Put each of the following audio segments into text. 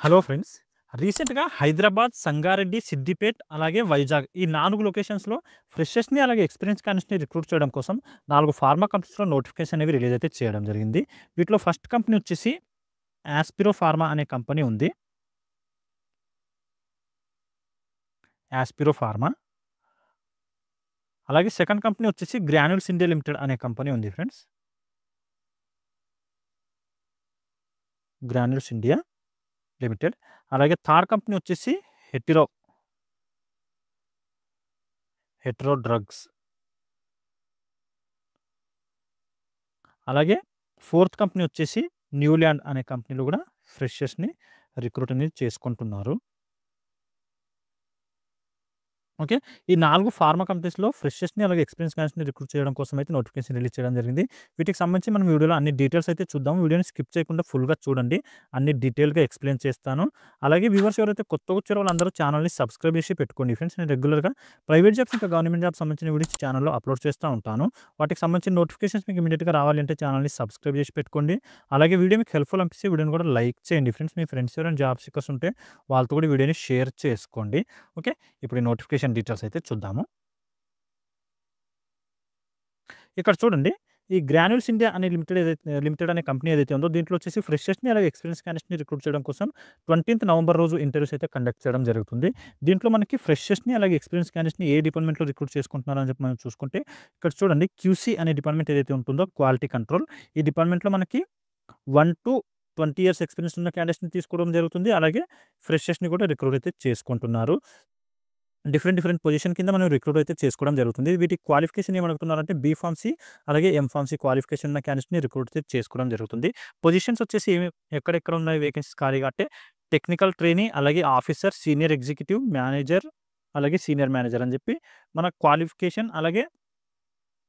Hello friends. రీసెంట్‌గా హైదరాబాద్, సంగారెడ్డి, సిద్దిపేట్ అలాగే వైజాగ్ ఈ 4 లొకేషన్స్‌లో ఫ్రెషర్స్‌ని అలాగే ఎక్స్‌పీరియన్స్ క్యాండిడేట్స్‌ని రిక్రూట్ చేయడం కోసం 4 ఫార్మా కంపెనీస్‌లో నోటిఫికేషన్ అనేవి రిలీజ్ అయితే చేయడం జరిగింది. వీటిలో ఫస్ట్ కంపెనీ వచ్చేసి యాస్పిరో ఫార్మా అనే కంపెనీ ఉంది. యాస్పిరో ఫార్మా. అలాగే సెకండ్ కంపెనీ వచ్చేసి గ్రాన్యూల్స్ ఇండియా లిమిటెడ్ అనే కంపెనీ ఉంది ఫ్రెండ్స్. Granules India limited. అలాగే థర్డ్ కంపెనీ వచ్చేసి హెటిరో డ్రగ్స్. అలాగే ఫోర్త్ కంపెనీ వచ్చేసి న్యూల్యాండ్ అనే కంపెనీలో కూడా ఫ్రెషర్స్‌ని రిక్రూట్ అనేది చేసుకుంటున్నారు. ఓకే. ఈ 4 ఫార్మా కంపెనీస్‌లో ఫ్రెషర్స్‌ని అలాగే ఎక్స్‌పీరియన్స్ క్యాండిడేట్స్‌ని రిక్రూట్ చేయడం కోసం అయితే నోటిఫికేషన్ రిలీజ్ చేయడం జరిగింది. వీటికి సంబంధించి మనం వీడియోలో అన్ని డీటెయిల్స్ అయితే చూద్దాం. వీడియోని స్కిప్ చేయకుండా ఫుల్‌గా చూడండి. అన్ని డీటెయిల్‌గా ఎక్స్‌ప్లెయిన్ చేస్తాను. అలాగే వ్యూవర్స్ ఎవరైతే కొత్తగా వచ్చారో వాళ్ళందరూ ఛానల్‌ని సబ్స్క్రైబ్ చేసి పెట్టుకోండి ఫ్రెండ్స్. నేను రెగ్యులర్‌గా ప్రైవేట్ జాబ్స్ ఇంకా గవర్నమెంట్ జాబ్స్ సంబంధించిన వీడియోస్ ఛానల్‌లో అప్లోడ్ చేస్తూ ఉంటాను. వాటికి సంబంధించిన నోటిఫికేషన్స్ మీకు ఇమ్మీడియేట్‌గా రావాలి అంటే ఛానల్‌ని సబ్స్క్రైబ్ చేసి పెట్టుకోండి. అలాగే వీడియో మీకు హెల్ప్‌ఫుల్ అనిపిస్తే వీడియోని కూడా లైక్ చేయండి ఫ్రెండ్స్. మీ ఫ్రెండ్స్ ఎవరైనా జాబ్ సీకర్స్ ఉంటే వాళ్ళతో కూడా వీడియోని షేర్ చేసుకోండి. ఓకే. ఇప్పుడు ఈ నోటిఫికేషన్ డీటెయిల్స్ అయితే చూద్దాము. ఇక్కడ చూడండి. ఈ గ్రాన్యూల్స్ ఇండియా అనే లిమిటెడ్ అనే కంపెనీ ఏదైతే ఉందో దీంట్లో వచ్చేసి ఫ్రెషర్స్‌ని అలాగే ఎక్స్‌పీరియన్స్ క్యాండిడేట్స్‌ని రిక్రూట్ చేయడం కోసం 20th నవంబర్ రోజు ఇంటర్వ్యూస్ అయితే కండక్ట్ చేయడం జరుగుతుంది. దీంట్లో మనకి ఫ్రెషర్స్‌ని అలాగే ఎక్స్‌పీరియన్స్ క్యాండిడేట్స్‌ని ఏ డిపార్ట్మెంట్‌లో రిక్రూట్ చేసుకుంటున్నారు అని చెప్పి మనం చూసుకుంటే ఇక్కడ చూడండి క్యూసీ అనే డిపార్ట్మెంట్ ఏదైతే ఉంటుందో క్వాలిటీ కంట్రోల్. ఈ డిపార్ట్మెంట్‌లో మనకి 1-20 ఇయర్స్ ఎక్స్‌పీరియన్స్ ఉన్న క్యాండిడేట్స్‌ని తీసుకోవడం జరుగుతుంది. అలాగే ఫ్రెషర్స్‌ని కూడా రిక్రూట్ అయితే చేసుకుంటున్నారు. డిఫరెంట్ పొజిషన్ కింద మనం రిక్రూట్ అయితే చేసుకోవడం జరుగుతుంది. వీటికి క్వాలిఫికేషన్ ఏమడుగుతున్నారంటే బీఫార్మసీ అలాగే ఎంఫార్మసీ క్వాలిఫికేషన్ ఉన్న క్యాండిడేట్స్‌ని రిక్రూట్ అయితే చేసుకోవడం జరుగుతుంది. పొజిషన్స్ వచ్చేసి ఎక్కడెక్కడ ఉన్నాయి వేకెన్సీస్ ఖాళీగా అంటే టెక్నికల్ ట్రైనీ, అలాగే ఆఫీసర్, సీనియర్ ఎగ్జిక్యూటివ్, మేనేజర్, అలాగే సీనియర్ మేనేజర్ అని చెప్పి మన క్వాలిఫికేషన్ అలాగే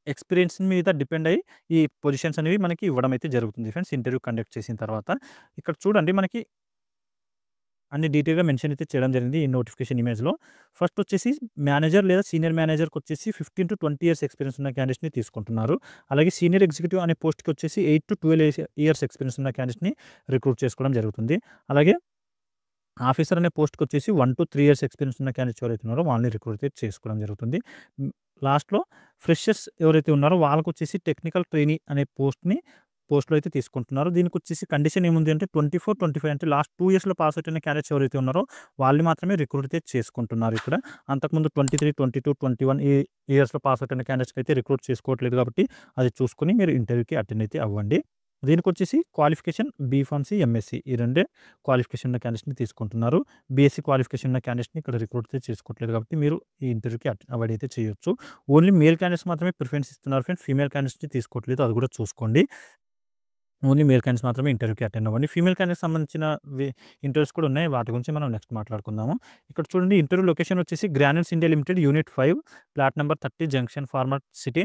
ఎక్స్‌పీరియన్స్ మీద డిపెండ్ అయ్యి ఈ పొజిషన్స్ అనేవి మనకి ఇవ్వడం అయితే జరుగుతుంది ఫ్రెండ్స్ ఇంటర్వ్యూ కండక్ట్ చేసిన తర్వాత. ఇక్కడ చూడండి మనకి అన్ని డీటెయిల్‌గా మెన్షన్ అయితే చేయడం జరిగింది ఈ నోటిఫికేషన్ ఇమేజ్‌లో. ఫస్ట్ వచ్చేసి మేనేజర్ లేదా సీనియర్ మేనేజర్‌కి వచ్చేసి 15-20 ఇయర్స్ ఎక్స్‌పీరియన్స్ ఉన్న క్యాండిడేట్స్‌ని తీసుకుంటున్నారు. అలాగే సీనియర్ ఎగ్జిక్యూటివ్ అనే పోస్ట్‌కి వచ్చేసి 8-12 ఇయర్స్ ఎక్స్‌పీరియన్స్ ఉన్న క్యాండిడేట్స్‌ని రిక్రూట్ చేసుకోవడం జరుగుతుంది. అలాగే ఆఫీసర్ అనే పోస్ట్‌కి వచ్చేసి 1-3 ఇయర్స్ ఎక్స్‌పీరియన్స్ ఉన్న క్యాండిడేట్స్ ఎవరైతే ఉన్నారో వాళ్ళని రిక్రూట్ అయితే చేసుకోవడం జరుగుతుంది. లాస్ట్‌లో ఫ్రెషర్స్ ఎవరైతే ఉన్నారో వాళ్ళకొచ్చేసి టెక్నికల్ ట్రైనీ అనే పోస్ట్‌లో అయితే తీసుకుంటున్నారు. దీనికొచ్చేసి కండిషన్ ఏముంది అంటే 24, 25 అంటే లాస్ట్ 2 ఇయర్స్‌లో పాస్ అవుట్ అయిన క్యాండిడేట్స్ ఎవరైతే ఉన్నారో వాళ్ళని మాత్రమే రిక్రూట్ అయితే చేసుకుంటున్నారు ఇక్కడ. అంతకుముందు 23, 22, 21 ఈ ఇయర్స్‌లో పాస్ అవుట్ అయిన క్యాండిడేట్స్‌కి అయితే రిక్రూట్ చేసుకోవట్లేదు కాబట్టి అది చూసుకొని మీరు ఇంటర్వ్యూకి అటెండ్ అయితే అవ్వండి. దీనికొచ్చేసి క్వాలిఫికేషన్ బీఫార్మసీ, ఎంఎస్సీ ఈ రెండే క్వాలిఫికేషన్ ఉన్న క్యాండిడేట్స్‌ని తీసుకుంటున్నారు. బీఎస్సీ క్వాలిఫికేషన్ ఉన్న క్యాండిడేట్స్‌ని ఇక్కడ రిక్రూట్ అయితే చేసుకోవట్లేదు కాబట్టి మీరు ఈ ఇంటర్వ్యూకి అవాయిడ్ అయితే చేయొచ్చు. ఓన్లీ మేల్ క్యాండిడేట్స్ మాత్రమే ప్రిఫరెన్స్ ఇస్తున్నారు ఫ్రెండ్స్. ఫీమేల్ క్యాండిడేట్స్‌ని తీసుకోవట్లేదు అది కూడా చూసుకోండి. ఓన్లీ మేల్ క్యాండిడేట్స్ మాత్రమే ఇంటర్వ్యూకి అటెండ్ అవ్వండి. ఫీమేల్ క్యాండిడేట్స్ సంబంధించిన ఇంటర్వ్యూస్ కూడా ఉన్నాయి. వాటి గురించి మనం నెక్స్ట్ మాట్లాడుకుందాము. ఇక్కడ చూడండి ఇంటర్వ్యూ లొకేషన్ వచ్చేసి granules India limited unit 5 plot number 30 junction pharma city,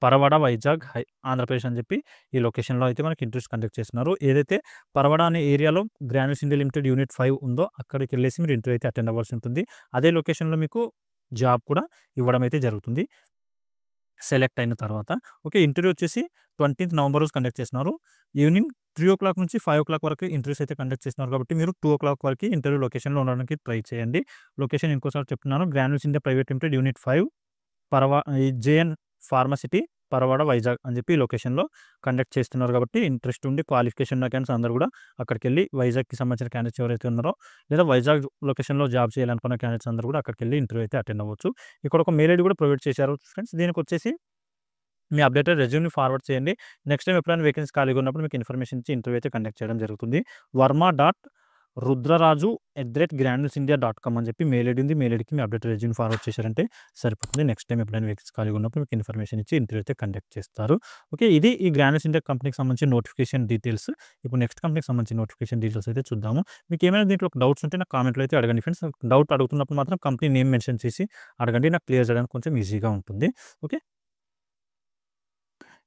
Paravada, Vizag, Andhra Pradesh అని చెప్పి ఈ లొకేషన్‌లో అయితే మనకి ఇంటర్వ్యూస్ కండక్ట్ చేస్తున్నారు. ఏదైతే పరవాడ అనే ఏరియాలో గ్రాన్యూల్స్ ఇండియా లిమిటెడ్ యూనిట్ 5 ఉందో అక్కడికెళ్ళేసి మీరు ఇంటర్వ్యూ అయితే అటెండ్ అవ్వాల్సి ఉంటుంది. అదే లొకేషన్‌లో మీకు జాబ్ కూడా ఇవ్వడం అయితే జరుగుతుంది సెలెక్ట్ అయిన తర్వాత. ఓకే. ఇంటర్వ్యూ వచ్చేసి 20th నవంబర్ రోజు కండక్ట్ చేస్తున్నారు. ఈవినింగ్ 3:00 నుంచి 5:00 వరకు ఇంటర్వ్యూస్ అయితే కండక్ట్ చేస్తున్నారు కాబట్టి మీరు 2:00 వరకు ఇంటర్వ్యూ లొకేషన్‌లో ఉండడానికి ట్రై చేయండి. లొకేషన్ ఇంకోసారి చెప్తున్నాను. Granules India private limited unit 5 ఈ జేఎన్ ఫార్మాసిటీ, పరవాడ, వైజాగ్ అని చెప్పి ఈ లొకేషన్‌లో కండక్ట్ చేస్తున్నారు కాబట్టి ఇంట్రెస్ట్ ఉండి క్వాలిఫికేషన్ ఉన్న క్యాండిడేట్స్ అందరూ కూడా అక్కడికెళ్ళి వైజాగ్‌కి సంబంధించిన క్యాండిడేట్స్ ఎవరైతే ఉన్నారో లేదా వైజాగ్ లొకేషన్‌లో జాబ్ చేయాలనుకున్న క్యాండిడేట్స్ అందరూ కూడా అక్కడికెళ్ళి ఇంటర్వ్యూ అయితే అటెండ్ అవ్వచ్చు. ఇక్కడ ఒక మెయిల్ ఐడీ కూడా ప్రొవైడ్ చేశారు ఫ్రెండ్స్. దీనికొచ్చేసి మీ అప్డేటెడ్ రెజ్యూమ్‌ని ఫార్వర్డ్ చేయండి. నెక్స్ట్ టైమ్ ఎప్పుడైనా వేకెన్సీ ఖాళీగా ఉన్నప్పుడు మీకు ఇన్ఫర్మేషన్ ఇచ్చి ఇంటర్వ్యూ అయితే కండక్ట్ చేయడం జరుగుతుంది. వర్మ.rudraraju@granulesindia.com అని చెప్పి మెయిల్ ఐడీ ఉంది. మెయిల్ ఐడీకి మీ అప్డేటెడ్ రెజ్యూమ్‌ని ఫార్వర్డ్ చేశారంటే సరిపోతుంది. నెక్స్ట్ టైమ్ ఎప్పుడైనా వేకెన్సీ ఖాళీగా ఉన్నప్పుడు మీకు ఇన్ఫర్మేషన్ ఇచ్చి ఇంటర్వ్యూ అయితే కండక్ట్ చేస్తారు. ఓకే. ఇది ఈ గ్రాన్యూల్స్ ఇండియా కంపెనీకి సంబంధించిన నోటిఫికేషన్ డీటెయిల్స్. ఇప్పుడు నెక్స్ట్ కంపెనీకి సంబంధించిన నోటిఫికేషన్ డీటెయిల్స్ అయితే చూద్దాము. మీకు ఏమైనా దీంట్లో డౌట్స్ ఉంటే నాకు కామెంట్‌లో అయితే అడగండి ఫ్రెండ్స్. డౌట్ అడుగుతున్నప్పుడు మాత్రం కంపెనీ నేమ్ మెన్షన్ చేసి అడగండి. నాకు క్లియర్ చేయడానికి కొంచెం ఈజీగా ఉంటుంది. ఓకే.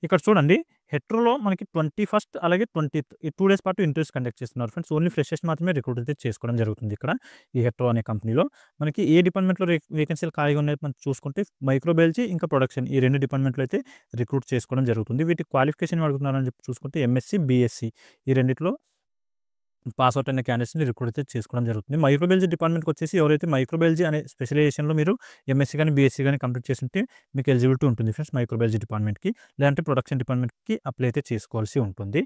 ఇక్కడ చూడండి హెట్రోలో మనకి 21st అలాగే 20th ఈ 2 డేస్ పాటు ఇంటర్వ్యూస్ కండక్ట్ చేస్తున్నారు ఫ్రెండ్స్. ఓన్లీ ఫ్రెషర్స్ మాత్రమే రిక్రూట్ అయితే చేసుకోవడం జరుగుతుంది ఇక్కడ ఈ హెట్రో అనే కంపెనీలో. మనకి ఏ డిపార్ట్మెంట్‌లో వేకెన్సీలు ఖాళీగా ఉన్నాయో మనం చూసుకుంటే మైక్రోబయాలజీ ఇంకా ప్రొడక్షన్ ఈ 2 డిపార్ట్మెంట్‌లో అయితే రిక్రూట్ చేసుకోవడం జరుగుతుంది. వీటి క్వాలిఫికేషన్ అడుగుతున్నారని చెప్పి చూసుకుంటే ఎంఎస్సీ, బీఎస్సీ ఈ రెండిట్లో పాస్అవుట్ అయిన క్యాండిడేట్స్‌ని రిక్రూట్ అయితే చేసుకోవడం జరుగుతుంది. మైక్రోబయాలజీ డిపార్ట్మెంట్‌కి వచ్చేసి ఎవరైతే మైక్రోబయాలజీ అనే స్పెషలైజేషన్‌లో మీరు ఎంఎస్సీ గాని, బీఎస్సీ గాని కంప్లీట్ చేసుంటే మీకు ఎలిజిబిలిటీ ఉంటుంది ఫ్రెండ్స్ మైక్రోబయాలజీ డిపార్ట్మెంట్‌కి. లేదంటే ప్రొడక్షన్ డిపార్ట్మెంట్‌కి అప్లై అయితే చేసుకోవాల్సి ఉంటుంది.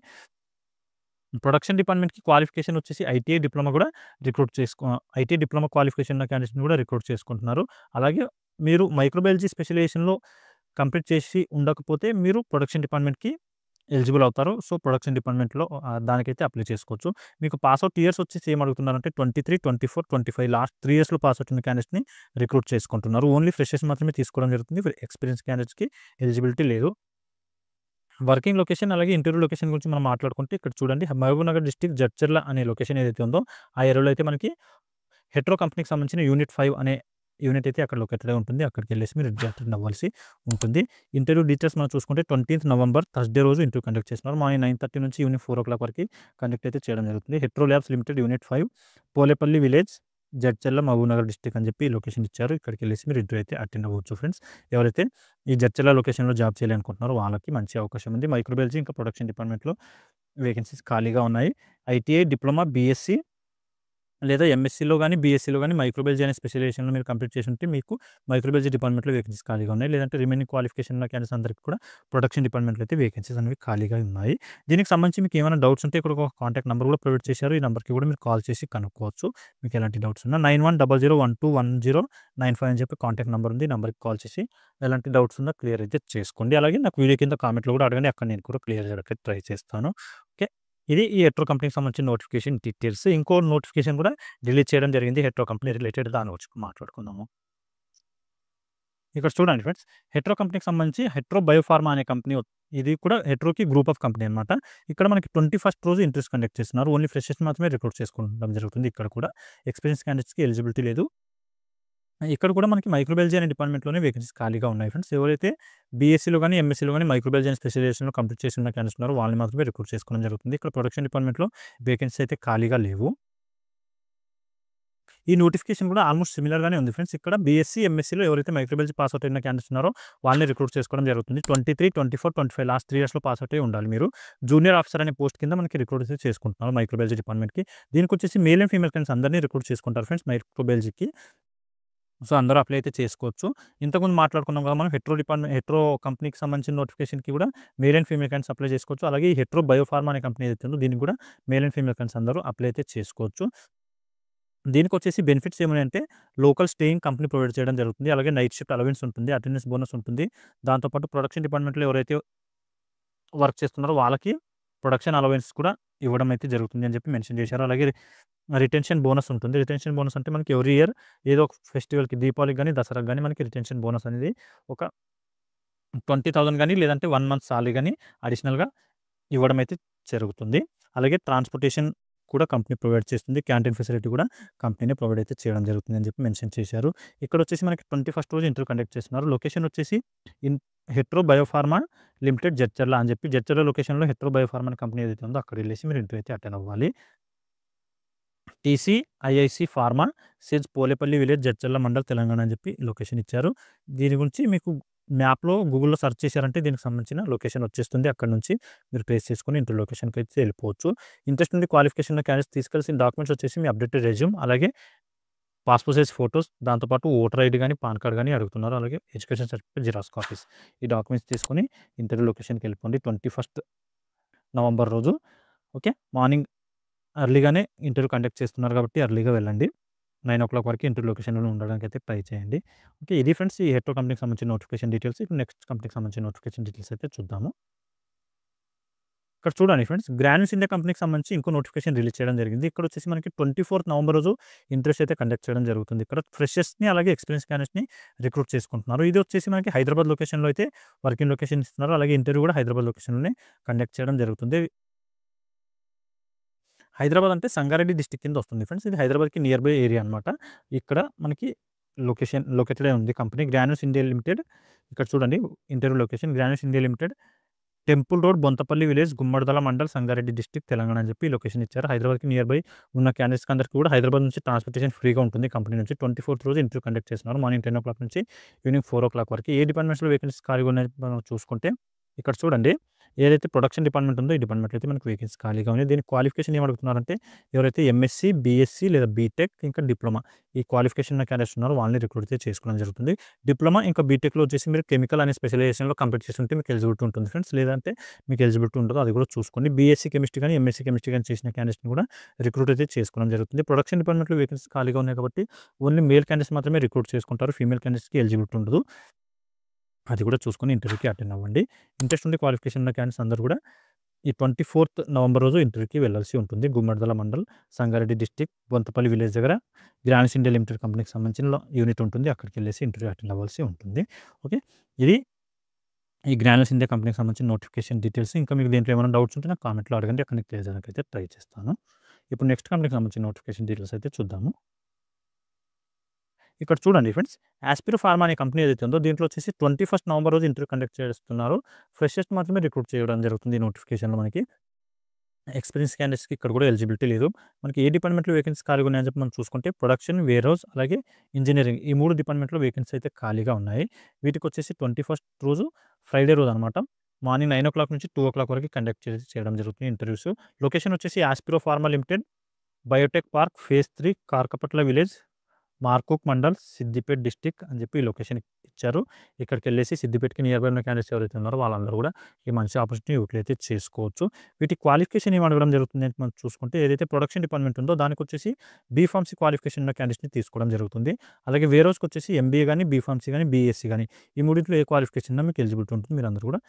ప్రొడక్షన్ డిపార్ట్మెంట్‌కి క్వాలిఫికేషన్ వచ్చేసి ఐటీఐ డిప్లొమా కూడా ఐటీఐ డిప్లొమా క్వాలిఫికేషన్ ఉన్న క్యాండిడేట్స్‌ని కూడా రిక్రూట్ చేసుకుంటున్నారు. అలాగే మీరు మైక్రోబయాలజీ స్పెషలైజేషన్‌లో కంప్లీట్ చేసి ఉండకపోతే మీరు ప్రొడక్షన్ డిపార్ట్మెంట్‌కి ఎలిజిబుల్ అవుతారు. సో, ప్రొడక్షన్ డిపార్ట్మెంట్‌లో దానికైతే అప్లై చేసుకోవచ్చు. మీకు పాస్అవుట్ ఇయర్స్ వచ్చేసి ఏం అడుగుతున్నారంటే 23, 24, 25 లాస్ట్ 3 ఇయర్స్‌లో పాస్అవుట్ ఉన్న క్యాండిడేట్స్‌ని రిక్రూట్ చేసుకుంటున్నారు. ఓన్లీ ఫ్రెషర్స్ మాత్రమే తీసుకోవడం జరుగుతుంది. ఎక్స్‌పీరియన్స్ క్యాండిడేట్స్‌కి ఎలిజిబిలిటీ లేదు. వర్కింగ్ లొకేషన్ అలాగే ఇంటర్వ్యూ లొకేషన్ గురించి మనం మాట్లాడుకుంటే ఇక్కడ చూడండి మహబూబ్‌నగర్ డిస్ట్రిక్ట్ జడ్చర్ల అనే లొకేషన్ ఏదైతే ఉందో ఆ ఏరియాలో అయితే మనకి హెట్రో కంపెనీకి సంబంధించిన యూనిట్ 5 అనే యూనిట్ అయితే అక్కడ లొకేటెడ్ అయి ఉంటుంది. అక్కడికెళ్ళేసి మీరు అటెండ్ అవ్వాల్సి ఉంటుంది. ఇంటర్వ్యూ డీటెయిల్స్ మనం చూసుకుంటే 20th నవంబర్ థర్స్‌డే రోజు ఇంటర్వ్యూ కండక్ట్ చేస్తున్నారు. మార్నింగ్ 9:30 నుంచి ఈవినింగ్ 4:00 వరకు కండక్ట్ అయితే చేయడం జరుగుతుంది. Hetero labs limited unit 5 Polepally village Jadcherla Mahabubnagar district అని చెప్పి లొకేషన్ ఇచ్చారు. ఇక్కడికెళ్ళేసి మీరు ఇంటర్వ్యూ అయితే అటెండ్ అవ్వచ్చు ఫ్రెండ్స్. ఎవరైతే ఈ జడ్చర్ల లొకేషన్‌లో జాబ్ చేయాలనుకుంటున్నారో వాళ్ళకి మంచి అవకాశం ఉంది. మైక్రోబయాలజీ ఇంకా ప్రొడక్షన్ డిపార్ట్మెంట్‌లో వేకెన్సీస్ ఖాళీగా ఉన్నాయి. ఐటీఐ, డిప్లొమా, బీఎస్సీ లేదా ఎంఎస్సీలో గాని, బీఎస్సీలో గాని మైక్రోబయాలజీ అనే స్పెషలైజేషన్‌లో మీరు కంప్లీట్ చేసుంటే మీకు మైక్రోబయాలజీ డిపార్ట్మెంట్‌లో వేకెన్సీస్ ఖాళీగా ఉన్నాయి. లేదంటే రిమైనింగ్ క్వాలిఫికేషన్ ఉన్న క్యాండిడేట్స్ అందరికి కూడా ప్రొడక్షన్ డిపార్ట్మెంట్‌లో అయితే వేకెన్సీస్ అనేవి ఖాళీగా ఉన్నాయి. దీనికి సంబంధించి మీకు ఏమైనా డౌట్స్ ఉంటే ఇక్కడ ఒక కాంటాక్ట్ నంబర్ కూడా ప్రొవైడ్ చేశారు. ఈ నంబర్‌కి కూడా మీరు కాల్ చేసి కనుక్కోవచ్చు. మీకు ఎలాంటి డౌట్స్ ఉన్నా 9100121095 అని చెప్పి కాంటాక్ట్ నంబర్ ఉంది. ఈ నంబర్‌కి కాల్ చేసి ఎలాంటి డౌట్స్ ఉన్నా క్లియర్ అయితే చేసుకోండి. అలాగే నాకు వీడియో కింద కామెంట్‌లో కూడా అడగండి. అక్కడ నేను కూడా క్లియర్ చేయడానికి ట్రై చేస్తాను. ఓకే. ఇది ఈ హెట్రో కంపెనీకి సంబంధించిన నోటిఫికేషన్ డీటెయిల్స్. ఇంకో నోటిఫికేషన్ కూడా రిలీజ్ చేయడం జరిగింది. హెట్రో కంపెనీ రిలేటెడ్ దాని గురించి మాట్లాడుకుందాము. ఇక్కడ చూడండి ఫ్రెండ్స్. హెట్రో కంపెనీకి సంబంధించి హెట్రో బయోఫార్మా అనే కంపెనీ ఇది కూడా హెట్రోకి గ్రూప్ ఆఫ్ కంపెనీ అనమాట. ఇక్కడ మనకి 21st రోజు ఇంటర్వ్యూస్ కండక్ట్ చేస్తున్నారు. ఓన్లీ ఫ్రెషర్స్ మాత్రమే రిక్రూట్ చేసుకోవడం జరుగుతుంది. ఇక్కడ కూడా ఎక్స్‌పీరియన్స్ క్యాండిడేట్స్‌కి ఎలిజిబిలిటీ లేదు. ఇక్కడ కూడా మనకి మైక్రోబయాలజీ అనే డిపార్ట్మెంట్‌లోనే వేకెన్సీస్ ఖాళీగా ఉన్నాయి ఫ్రెండ్స్. ఎవరైతే బీఎస్సీలో గాని, ఎంఎస్సీలో గాని మైక్రోబయాలజీ అనే స్పెషలైజేషన్‌లో కంప్లీట్ చేసి ఉన్న క్యాండిడేట్స్ ఉన్నారో వాళ్ళని మాత్రమే రిక్రూట్ చేసుకోవడం జరుగుతుంది. ఇక్కడ ప్రొడక్షన్ డిపార్ట్మెంట్‌లో వేకెన్సీస్ అయితే ఖాళీగా లేవు. ఈ నోటిఫికేషన్ కూడా ఆల్మోస్ట్ సిమిలర్‌గానే ఉంది ఫ్రెండ్స్. ఇక్కడ బీఎస్సీ, ఎంఎస్సీలో ఎవరైతే మైక్రోబయాలజీ పాస్ అవుట్ అయిన క్యాండిడేట్స్ ఉన్నారో వాళ్ళని రిక్రూట్ చేసుకోవడం జరుగుతుంది. 23, 24, 25 లాస్ట్ 3 ఇయర్స్‌లో పాస్ అవుట్ అయ్యి ఉండాలి మీరు. జూనియర్ ఆఫీసర్ అనే పోస్ట్ కింద మనకి రిక్రూట్ అయితే చేసుకుంటున్నారు మైక్రోబయాలజీ డిపార్ట్మెంట్‌కి. దీనికొచ్చేసి మేల్ అండ్ ఫీమేల్ క్యాండిడేట్స్ అందరిని రిక్రూట్ చేసుకుంటారు ఫ్రెండ్స్ మైక్రోబయాలజీకి. సో, అందరూ అప్లై అయితే చేసుకోవచ్చు. ఇంతకుముందు మాట్లాడుకున్నాం కదా మనం హెట్రో కంపెనీకి సంబంధించిన నోటిఫికేషన్‌కి కూడా male and female candidates apply చేసుకోవచ్చు. అలాగే ఈ హెట్రో బయోఫార్మా అనే కంపెనీ ఏదైతే ఉందో దీనికి కూడా మేల్ అండ్ ఫీమేల్ క్యాండిడేట్స్ అందరూ అప్లై అయితే చేసుకోవచ్చు. దీనికొచ్చేసి బెనిఫిట్స్ ఏమున్నాయంటే లోకల్ స్టేయింగ్ కంపెనీ ప్రొవైడ్ చేయడం జరుగుతుంది. అలాగే నైట్ షిఫ్ట్ అలవెన్స్ ఉంటుంది. అటెండెన్స్ బోనస్ ఉంటుంది. దాంతో పాటు ప్రొడక్షన్ డిపార్ట్మెంట్‌లో ఎవరైతే వర్క్ చేస్తున్నారో వాళ్ళకి ప్రొడక్షన్ అలవెన్స్ కూడా ఇవ్వడం అయితే జరుగుతుంది అని చెప్పి మెన్షన్ చేశారు. అలాగే రిటెన్షన్ బోనస్ ఉంటుంది. రిటెన్షన్ బోనస్ అంటే మనకి ఎవ్రీ ఇయర్ ఏదో ఒక ఫెస్టివల్‌కి దీపావళికి గాని, దసరాకి గాని మనకి రిటెన్షన్ బోనస్ అనేది ఒక 20,000 గాని లేదంటే 1 మంత్ సాలరీ గాని అడిషనల్‌గా ఇవ్వడం అయితే జరుగుతుంది. అలాగే ట్రాన్స్‌పోర్టేషన్ కూడా కంపెనీ ప్రొవైడ్ చేస్తుంది. క్యాంటీన్ ఫెసిలిటీ కూడా కంపెనీనే ప్రొవైడ్ అయితే చేయడం జరుగుతుంది అని చెప్పి మెన్షన్ చేశారు. ఇక్కడొచ్చేసి మనకి 21st రోజు ఇంటర్వ్యూ కండక్ట్ చేస్తున్నారు. లొకేషన్ వచ్చేసి హెట్రో బయోఫార్మా లిమిటెడ్ జడ్చర్ల అని చెప్పి జడ్చర్ల లొకేషన్‌లో హెట్రో బయోఫార్మా అనే కంపెనీ ఏదైతే ఉందో అక్కడెళ్ళేసి మీరు ఇంటర్వ్యూ అయితే అటెండ్ అవ్వాలి. TCIIC pharma SEZ Polepally village Jadcherla mandal Telangana అని చెప్పి లొకేషన్ ఇచ్చారు. దీని గురించి మీకు మ్యాప్‌లో గూగుల్‌లో సెర్చ్ చేశారంటే దీనికి సంబంధించిన లొకేషన్ వచ్చేస్తుంది. అక్కడి నుంచి మీరు ట్రేస్ చేసుకొని ఇంటర్ లొకేషన్‌కి అయితే వెళ్ళిపోవచ్చు. ఇంట్రెస్ట్ ఉండి క్వాలిఫికేషన్ ఉన్న క్యాండిడేట్స్ తీసుకెళ్ళాల్సిన డాక్యుమెంట్స్ వచ్చేసి మీ అప్డేటెడ్ రెజ్యూమ్ అలాగే పాస్‌పోర్ట్ సైజ్ ఫోటోస్ దాంతోపాటు ఓటర్ ఐడీ గాని, పాన్ కార్డ్ గాని అడుగుతున్నారు. అలాగే ఎడ్యుకేషన్ సర్టిఫికేట్ జిరాక్స్ కాపీస్. ఈ డాక్యుమెంట్స్ తీసుకొని ఇంటర్వ్యూ లొకేషన్‌కి వెళ్ళిపోండి. 21st నవంబర్ రోజు ఓకే. మార్నింగ్ ఎర్లీగానే ఇంటర్వ్యూ కండక్ట్ చేస్తున్నారు కాబట్టి ఎర్లీగా వెళ్ళండి. 9:00 వరకు ఇంటర్వ్యూ లొకేషన్‌లో ఉండడానికి అయితే ట్రై చేయండి. ఓకే. ఇది ఫ్రెండ్స్ ఈ హెట్రో కంపెనీకి సంబంధించిన నోటిఫికేషన్ డీటెయిల్స్. ఇప్పుడు నెక్స్ట్ కంపెనీకి సంబంధించిన నోటిఫికేషన్ డీటెయిల్స్ అయితే చూద్దాము. ఇక్కడ చూడండి ఫ్రెండ్స్ గ్రాన్యూల్స్ ఇండియా కంపెనీకి సంబంధించి ఇంకో నోటిఫికేషన్ రిలీజ్ చేయడం జరిగింది. ఇక్కడ వచ్చేసి మనకి 24th నవంబర్ రోజు ఇంటర్వ్యూస్ అయితే కండక్ట్ చేయడం జరుగుతుంది. ఇక్కడ ఫ్రెషర్స్‌ని అలాగే ఎక్స్‌పీరియన్స్ క్యాండిడేట్స్‌ని రిక్రూట్ చేసుకుంటున్నారు. ఇది వచ్చేసి మనకి హైదరాబాద్ లొకేషన్‌లో అయితే వర్కింగ్ లొకేషన్ ఇస్తున్నారు. అలాగే ఇంటర్వ్యూ కూడా హైదరాబాద్ లొకేషన్‌లోనే కండక్ట్ చేయడం జరుగుతుంది. హైదరాబాద్ అంటే సంగారెడ్డి డిస్ట్రిక్ట్ కింద వస్తుంది ఫ్రెండ్స్. ఇది హైదరాబాద్‌కి నియర్ బై ఏరియా అనమాట. ఇక్కడ మనకి లొకేటెడే ఉంది కంపెనీ గ్రాన్యూల్స్ ఇండియా లిమిటెడ్. ఇక్కడ చూడండి interview location granules India limited temple road, Bonthapalli village, Gummadidala mandal, Sangareddy district, Telangana అని చెప్పి లొకేషన్ ఇచ్చారు. హైదరాబాద్‌కి నియర్ బై ఉన్న క్యాండిడేట్స్‌కి అందరికి కూడా హైదరాబాద్ నుంచి ట్రాన్స్‌పోర్టేషన్ ఫ్రీగా ఉంటుంది కంపెనీ నుంచి. 24th రోజు ఇంటర్వ్యూ కండక్ట్ చేస్తున్నారు. మార్నింగ్ 10:00 నుంచి ఈవినింగ్ 4:00 వరకు. ఏ డిపార్ట్మెంట్స్‌లో వేకెన్సీస్ ఖాళీగా ఉన్నాయో మనం చూసుకుంటే ఇక్కడ చూడండి ఏదైతే ప్రొడక్షన్ డిపార్ట్మెంట్ ఉందో ఈ డిపార్ట్మెంట్‌లో అయితే మనకు వేకెన్సీ ఖాళీగా ఉంది. దీనికి క్వాలిఫికేషన్ ఏం అడుగుతున్నారంటే ఎవరైతే ఎంఎస్‌సి, బీఎస్‌సి లేదా బీటెక్ ఇంకా డిప్లొమా ఈ క్వాలిఫికేషన్ ఉన్న క్యాండిడేట్స్ ఉన్నారో వాళ్ళని రిక్రూట్ అయితే చేసుకోవడం జరుగుతుంది. డిప్లొమా ఇంకా బీటెక్‌లో వచ్చేసి మీరు కెమికల్ అనే స్పెషలైజేషన్‌లో కంప్లీట్ చేసి ఉంటే మీకు ఎలిజిబిలిటీ ఉంటుంది ఫ్రెండ్స్. లేదంటే మీకు ఎలిజిబిలిటీ ఉండదు అది కూడా చూసుకోండి. బీఎస్‌సి కెమిస్ట్రీ గాని, ఎంఎస్‌సి కెమిస్ట్రీ గాని చేసిన క్యాండిడేట్స్‌ని కూడా రిక్రూట్ అయితే చేసుకోవడం జరుగుతుంది. ప్రొడక్షన్ డిపార్ట్మెంట్‌లో వేకెన్సీ ఖాళీగా ఉన్నాయి కాబట్టి ఓన్లీ మేల్ క్యాండిడేట్స్ మాత్రమే రిక్రూట్ చేసుకుంటారు. ఫీమేల్ క్యాండిడేట్స్‌కి ఎలిజిబిలిటీ ఉండదు. అది కూడా చూసుకొని ఇంటర్వ్యూకి అటెండ్ అవ్వండి. ఇంట్రెస్ట్ ఉండి క్వాలిఫికేషన్ ఉన్న క్యాండిడేట్స్ అందరూ కూడా ఈ 24th నవంబర్ రోజు ఇంటర్వ్యూకి వెళ్ళాల్సి ఉంటుంది. గుమ్మడిదల మండల్, సంగారెడ్డి డిస్ట్రిక్ట్, బొంతపల్లి విలేజ్ దగ్గర గ్రాన్యూల్స్ ఇండియా లిమిటెడ్ కంపెనీకి సంబంధించిన యూనిట్ ఉంటుంది. అక్కడికెళ్ళేసి ఇంటర్వ్యూ అటెండ్ అవ్వాల్సి ఉంటుంది. ఓకే. ఇది ఈ గ్రాన్యూల్స్ ఇండియా కంపెనీకి సంబంధించిన నోటిఫికేషన్ డీటెయిల్స్. ఇంకా మీకు దీంట్లో ఏమైనా డౌట్స్ ఉంటే నాకు కామెంట్‌లో అడగండి. అక్కడ నేను క్లియర్ చేయడానికి అయితే ట్రై చేస్తాను. ఇప్పుడు నెక్స్ట్ కంపెనీకి సంబంధించిన నోటిఫికేషన్ డీటెయిల్స్ అయితే చూద్దాము. ఇక్కడ చూడండి ఫ్రెండ్స్, యాస్పిరో ఫార్మా అనే కంపెనీ ఏదైతే ఉందో దీంట్లో వచ్చేసి 21st నవంబర్ రోజు ఇంటర్వ్యూ కండక్ట్ చేస్తున్నారు. ఫ్రెషర్స్ మాత్రమే రిక్రూట్ చేయడం జరుగుతుంది ఈ నోటిఫికేషన్‌లో మనకి. ఎక్స్‌పీరియన్స్ క్యాండిడేట్స్‌కి ఇక్కడ కూడా ఎలిజిబిలిటీ లేదు. మనకి ఏ డిపార్ట్మెంట్‌లో వేకెన్సీ ఖాళీగా ఉన్నాయని చెప్పి మనం చూసుకుంటే ప్రొడక్షన్, వేర్‌హౌస్ అలాగే ఇంజినీరింగ్ ఈ 3 డిపార్ట్మెంట్‌లో వేకెన్సీ అయితే ఖాళీగా ఉన్నాయి. వీటికొచ్చేసి 21st రోజు ఫ్రైడే రోజు అనమాట. మార్నింగ్ 9:00 నుంచి 2:00 వరకు కండక్ట్ చేయడం జరుగుతుంది ఇంటర్వ్యూస్. లొకేషన్ వచ్చేసి Aspiro pharma limited, biotech park, phase 3 Karkapatla village, Markook mandal, Siddipet district అని చెప్పి ఈ లొకేషన్ ఇచ్చారు. ఇక్కడికెళ్ళేసి సిద్దిపేట్‌కి నియర్ బై ఉన్న క్యాండిడేట్స్ ఎవరైతే ఉన్నారో వాళ్ళందరూ కూడా ఈ మంచి ఆపర్చునిటీ యూటిలైజ్ చేసుకోవచ్చు. వీటి క్వాలిఫికేషన్ ఏమి అడగడం జరుగుతుంది అంటే మనం చూసుకుంటే ఏదైతే ప్రొడక్షన్ డిపార్ట్మెంట్ ఉందో దానికొచ్చేసి బీఫార్మసీ క్వాలిఫికేషన్ ఉన్న క్యాండిడేట్స్‌ని తీసుకోవడం జరుగుతుంది. అలాగే వేర్‌హౌస్‌కి వచ్చేసి ఎంబీఏ గాని, బీఫార్మసీ గాని, బీఎస్సీ గాని ఈ మూడిట్లో ఏ క్వాలిఫికేషన్ ఉన్నా మీకు ఎలిజిబిలిటీ ఉంటుంది. మీరందరూ కూడా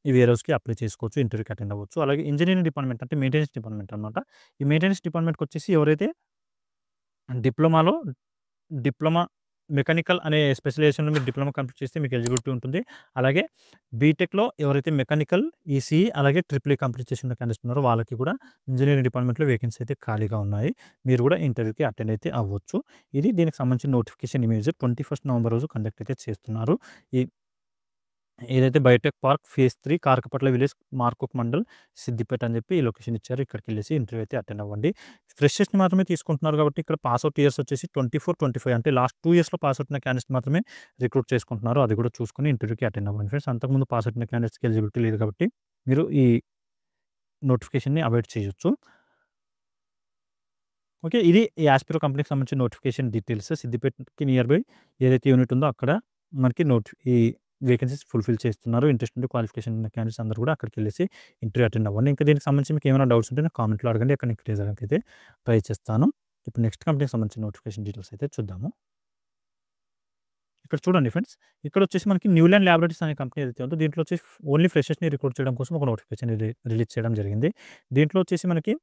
ఈ వేర్‌హౌస్‌కి అప్లై చేసుకోవచ్చు. ఇంటర్వ్యూకి అటెండ్ అవ్వచ్చు. అలాగే ఇంజినీరింగ్ డిపార్ట్మెంట్ అంటే మెయింటెనెన్స్ డిపార్ట్మెంట్ అనమాట. ఈ మెయింటెనెన్స్ డిపార్ట్మెంట్‌కొచ్చేసి ఎవరైతే డిప్లొమాలో డిప్లొమా మెకానికల్ అనే స్పెషలైజేషన్‌లో మీరు డిప్లొమా కంప్లీట్ చేస్తే మీకు ఎలిజిబిలిటీ ఉంటుంది. అలాగే బీటెక్‌లో ఎవరైతే మెకానికల్, ఈసీఈ అలాగే ట్రిపుల్ ఈ కంప్లీట్ చేసిన క్యాండిడేట్స్ ఉన్నారో వాళ్ళకి కూడా ఇంజినీరింగ్ డిపార్ట్మెంట్‌లో వేకెన్సీ అయితే ఖాళీగా ఉన్నాయి. మీరు కూడా ఇంటర్వ్యూకి అటెండ్ అయితే అవ్వచ్చు. ఇది దీనికి సంబంధించిన నోటిఫికేషన్ ఇమేజ్ 21st నవంబర్ రోజు కండక్ట్ అయితే చేస్తున్నారు. ఈ ఏదైతే biotech park, phase 3 Karkapatla village, Markook mandal, Siddipet అని చెప్పి ఈ లొకేషన్ ఇచ్చారు. ఇక్కడికెళ్ళేసి ఇంటర్వ్యూ అయితే అటెండ్ అవ్వండి. ఫ్రెషర్స్‌ని మాత్రమే తీసుకుంటున్నారు కాబట్టి ఇక్కడ పాస్‌ఔట్ ఇయర్స్ వచ్చేసి 24, 25 అంటే లాస్ట్ 2 ఇయర్స్‌లో పాస్‌ఔట్ అయిన క్యాండిడేట్స్ మాత్రమే రిక్రూట్ చేసుకుంటున్నారు. అది కూడా చూసుకొని ఇంటర్వ్యూకి అటెండ్ అవ్వండి ఫ్రెండ్స్. అంతకుముందు పాస్‌ఔట్ అయిన క్యాండిడేట్స్‌కి ఎలిజిబిలిటీ లేదు కాబట్టి మీరు ఈ నోటిఫికేషన్‌ని అవాయిడ్ చేయొచ్చు. ఓకే. ఇది ఈ యాస్పిరో కంపెనీకి సంబంధించిన నోటిఫికేషన్ డీటెయిల్స్. సిద్దిపేటకి నియర్ బై ఏదైతే యూనిట్ ఉందో అక్కడ మనకి ఈ వేకెన్సీస్ ఫుల్‌ఫిల్ చేస్తున్నారు. ఇంట్రెస్ట్ ఉండి క్వాలిఫికేషన్ ఉన్న క్యాండిడేట్స్ అందరూ కూడా అక్కడికెళ్ళేసి ఇంటర్వ్యూ అటెండ్ అవ్వండి. ఇంకా దీనికి సంబంధించి మీకు ఏమైనా డౌట్స్ ఉంటే నాకు కామెంట్‌లో అడగండి. అక్కడ నేను క్లియర్ చేయడానికి అయితే ట్రై చేస్తాను. ఇప్పుడు నెక్స్ట్ కంపెనీకి సంబంధించిన నోటిఫికేషన్ డీటెయిల్స్ అయితే చూద్దాము. ఇక్కడ చూడండి ఫ్రెండ్స్, ఇక్కడ వచ్చేసి మనకి న్యూలాండ్ ల్యాబొరేటరీస్ అనే కంపెనీ ఏదైతే ఉందో దీంట్లో వచ్చేసి ఓన్లీ ఫ్రెషర్స్‌ని రిక్రూట్ చేయడం కోసం ఒక నోటిఫికేషన్ రిలీజ్ చేయడం జరిగింది. దీంట్లో వచ్చేసి మనకి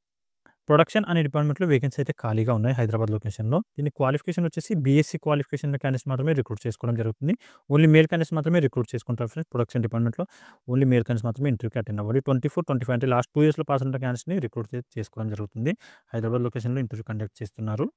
ప్రొడక్షన్ అనే డిపార్ట్మెంట్‌లో వేకెన్సీ అయితే ఖాళీగా ఉన్నాయి హైదరాబాద్ లొకేషన్‌లో. దీని క్వాలిఫికేషన్ వచ్చేసి బీఎస్సీ క్వాలిఫికేషన్ ఉన్న క్యాండిడేట్స్ మాత్రమే రిక్రూట్ చేసుకోవడం జరుగుతుంది. ఓన్లీ మేల్ క్యాండిడేట్స్ మాత్రమే రిక్రూట్ చేసుకుంటారు ఫ్రెండ్స్. ప్రొడక్షన్ డిపార్ట్మెంట్‌లో ఓన్లీ మేల్ క్యాండిడేట్స్ మాత్రమే ఇంటర్వ్యూకి అటెండ్ అవ్వాలి. 24, 25 అంటే లాస్ట్ 2 ఇయర్స్‌లో పాస్ అయిన క్యాండిడేట్స్‌ని రిక్రూట్ చేసుకోవడం జరుగుతుంది. హైదరాబాద్ లొకేషన్‌లో ఇంటర్వ్యూ కండక్ట్ చేస్తున్నారు.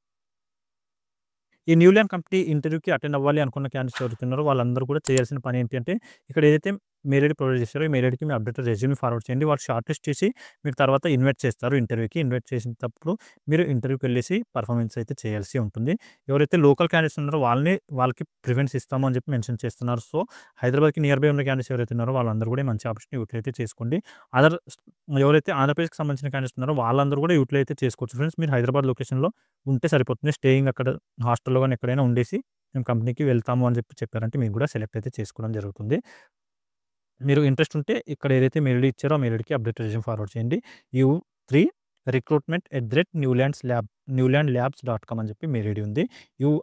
ఈ న్యూలాండ్ కంపెనీ ఇంటర్వ్యూకి అటెండ్ అవ్వాలి అనుకున్న క్యాండిడేట్స్ ఎవరైతే ఉన్నారో వాళ్ళందరూ కూడా చేయాల్సిన పని ఏంటి అంటే ఇక్కడ ఏదైతే మెయిల్ ఐడీ ప్రొవైడ్ చేస్తారో ఈ మెయిల్ ఐడీకి మీ అప్డేటెడ్ రెజ్యూమ్ ఫార్వర్డ్ చేయండి. వాళ్ళు షార్ట్ లిస్ట్ చేసి మీకు తర్వాత ఇన్వైట్ చేస్తారు ఇంటర్వ్యూకి. ఇన్వైట్ చేసినప్పుడు మీరు ఇంటర్వ్యూకి వెళ్ళేసి పర్ఫార్మెన్స్ అయితే చేయాల్సి ఉంటుంది. ఎవరైతే లోకల్ క్యాండిడేట్స్ ఉన్నారో వాళ్ళకి ప్రిఫరెన్స్ ఇస్తాము అని చెప్పి మెన్షన్ చేస్తున్నారు. సో హైదరాబాద్‌కి నియర్ బై ఉన్న క్యాండిడేట్స్ ఎవరైతే ఉన్నారో వాళ్ళందరూ కూడా ఈ మంచి ఆపర్చునిటీ యూటిలైజ్ అయితే చేసుకోండి. అదర్ ఎవరైతే ఆంధ్రప్రదేశ్‌కి సంబంధించిన క్యాండిడేట్స్ ఉన్నారో వాళ్ళందరూ కూడా యూటిలైజ్ అయితే చేసుకోవచ్చు ఫ్రెండ్స్. మీరు హైదరాబాద్ లొకేషన్‌లో ఉంటే సరిపోతుంది. స్టేయింగ్ అక్కడ హాస్టల్‌లో గాని ఎక్కడైనా ఉండేసి మేము కంపెనీకి వెళ్తాము అని చెప్పి చెప్పారంటే మీకు కూడా సెలెక్ట్ అయితే చేసుకోవడం జరుగుతుంది. మీరు ఇంట్రెస్ట్ ఉంటే ఇక్కడ ఏదైతే మెయిల్ ఐడీ ఇచ్చారో ఆ మెయిల్ ఐడీకి అప్డేటెడ్ రెజ్యూమ్ ఫార్వర్డ్ చేయండి. U3 recruitment@newlandlabs.com అని చెప్పి మెయిల్ ఐడీ ఉంది.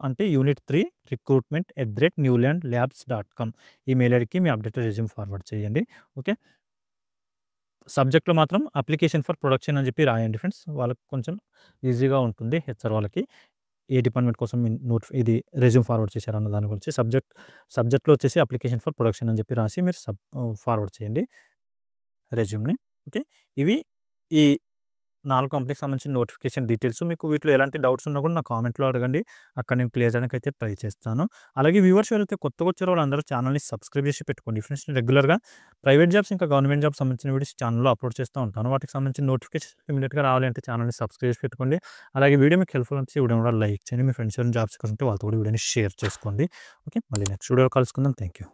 అంటే యూనిట్ 3 recruitment@newlandlabs.com ఈ మెయిల్ ఐడీకి మీ అప్డేటెడ్ రెజ్యూమ్ ఫార్వర్డ్ చేయండి. ఓకే. సబ్జెక్ట్‌లో మాత్రం అప్లికేషన్ ఫర్ ప్రొడక్షన్ అని చెప్పి రాయండి ఫ్రెండ్స్. వాళ్ళకి కొంచెం ఈజీగా ఉంటుంది హెచ్ఆర్ వాళ్ళకి. ఏ డిపార్ట్మెంట్ కోసం ఇది రెజ్యూమ్ ఫార్వర్డ్ చేశారన్న దాని గురించి సబ్జెక్ట్‌లో వచ్చేసి అప్లికేషన్ ఫర్ ప్రొడక్షన్ అని చెప్పి రాసి మీరు ఫార్వర్డ్ చేయండి రెజ్యూమ్‌ని. ఓకే. ఇవి ఈ 4 కంపెనీకి సంబంధించిన నోటిఫికేషన్ డీటెయిల్స్. మీకు వీటిలో ఎలాంటి డౌట్స్ ఉన్నా కూడా నా కామెంట్‌లో అడగండి. అక్కడ నేను క్లియర్ చేయడానికి అయితే ట్రై చేస్తాను. అలాగే వ్యూవర్స్ ఎవరైతే కొత్తగా వచ్చారో వాళ్ళందరూ ఛానల్‌ని సబ్స్క్రైబ్ చేసి పెట్టుకోండి ఫ్రెండ్స్. రెగ్యులర్‌గా ప్రైవేట్ జాబ్స్ ఇంకా గవర్నమెంట్ జాబ్స్ సంబంధించిన వీడియోస్ ఛానల్‌లో అప్లోడ్ చేస్తూ ఉంటాను. వాటికి సంబంధించిన నోటిఫికేషన్ ఇమ్మీడియేట్‌గా రావాలి అంటే ఛానల్‌ని సబ్స్క్రైబ్ చేసి పెట్టుకోండి. అలాగే వీడియో మీకు హెల్ప్‌ఫుల్ అనిపిస్తే వీడియోని కూడా లైక్ చేయండి. మీ ఫ్రెండ్స్ ఎవరైనా జాబ్స్ ఉంటే వాళ్ళతో కూడా వీడియోని షేర్ చేసుకోండి. ఓకే. మళ్ళీ నెక్స్ట్ వీడియోలో కలుసుకుందాం. Thank you.